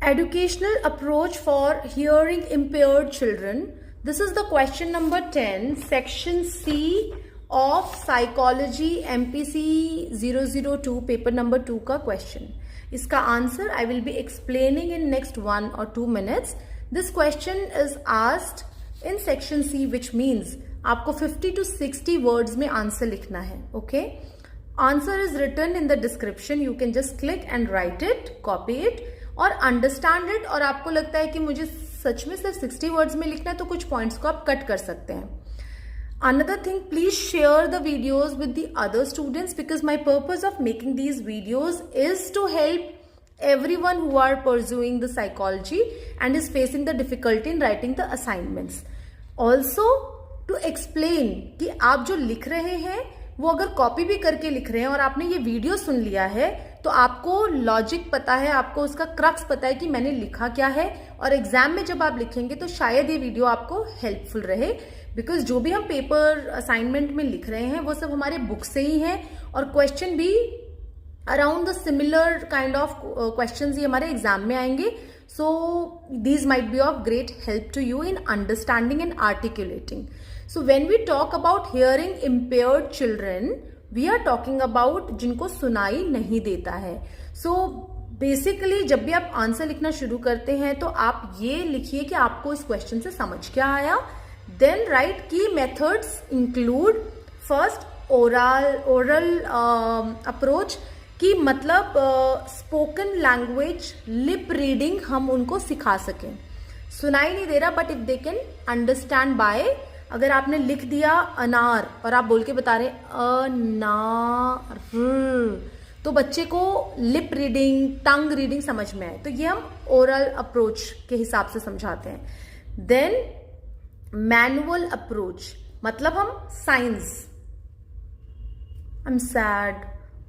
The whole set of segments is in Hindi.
Educational approach for hearing impaired children. This is the question number 10, section C of psychology MPC 002 paper number 2 का question. इसका answer I will be explaining in next 1 or 2 minutes. This question is asked in section C, which means आपको 50 to 60 words में answer लिखना है. Okay? Answer is written in the description. You can just click and write it, copy it और अंडरस्टैंड इट. और आपको लगता है कि मुझे सच में सिर्फ 60 वर्ड्स में लिखना है तो कुछ पॉइंट्स को आप कट कर सकते हैं. Another thing, please share the videos with the other students because my purpose of making these videos is to help everyone who are pursuing the psychology and is facing the difficulty in writing the assignments. Also to explain कि आप जो लिख रहे हैं वो अगर कॉपी भी करके लिख रहे हैं और आपने ये वीडियो सुन लिया है तो आपको लॉजिक पता है, आपको उसका क्रक्स पता है कि मैंने लिखा क्या है, और एग्जाम में जब आप लिखेंगे तो शायद ये वीडियो आपको हेल्पफुल रहे. बिकॉज जो भी हम पेपर असाइनमेंट में लिख रहे हैं वो सब हमारे बुक से ही है और क्वेश्चन भी around the similar kind of questions ही हमारे एग्जाम में आएंगे. So these might be of great help to you in understanding and articulating. So when we talk about hearing impaired children, we are talking about जिनको सुनाई नहीं देता है. So basically जब भी आप आंसर लिखना शुरू करते हैं तो आप ये लिखिए कि आपको इस क्वेश्चन से समझ क्या आया. Then write key methods include first oral approach कि मतलब spoken language lip reading हम उनको सिखा सकें. सुनाई नहीं दे रहा but if they can understand by, अगर आपने लिख दिया अनार और आप बोल के बता रहे अनार तो बच्चे को लिप रीडिंग, टंग रीडिंग समझ में आए. तो ये हम ओरल अप्रोच के हिसाब से समझाते हैं. देन मैनुअल अप्रोच मतलब हम साइंस, आई एम सैड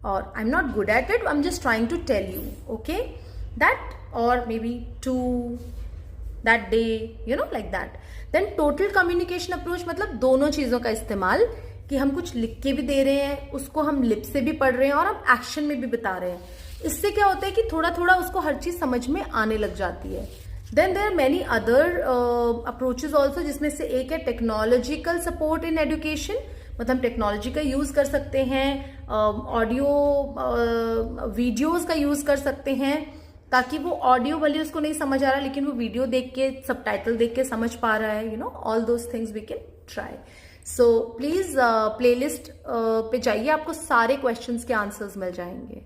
और I am not good at it, I am just trying to tell you, okay, that, और maybe to that day, you know, like that. Then total communication approach मतलब दोनों चीजों का इस्तेमाल कि हम कुछ लिख के भी दे रहे हैं, उसको हम लिप से भी पढ़ रहे हैं और हम एक्शन में भी बता रहे हैं. इससे क्या होता है कि थोड़ा थोड़ा उसको हर चीज समझ में आने लग जाती है. Then there are many other approaches also, जिसमें से एक है टेक्नोलॉजिकल सपोर्ट इन एजुकेशन. मतलब टेक्नोलॉजी का यूज कर सकते हैं, ऑडियो वीडियोज का यूज कर सकते हैं ताकि वो ऑडियो वाली उसको नहीं समझ आ रहा लेकिन वो वीडियो देख के, सबटाइटल देख के समझ पा रहा है. You know, all those things we can try. So please playlist पे जाइए, आपको सारे क्वेश्चंस के आंसर्स मिल जाएंगे.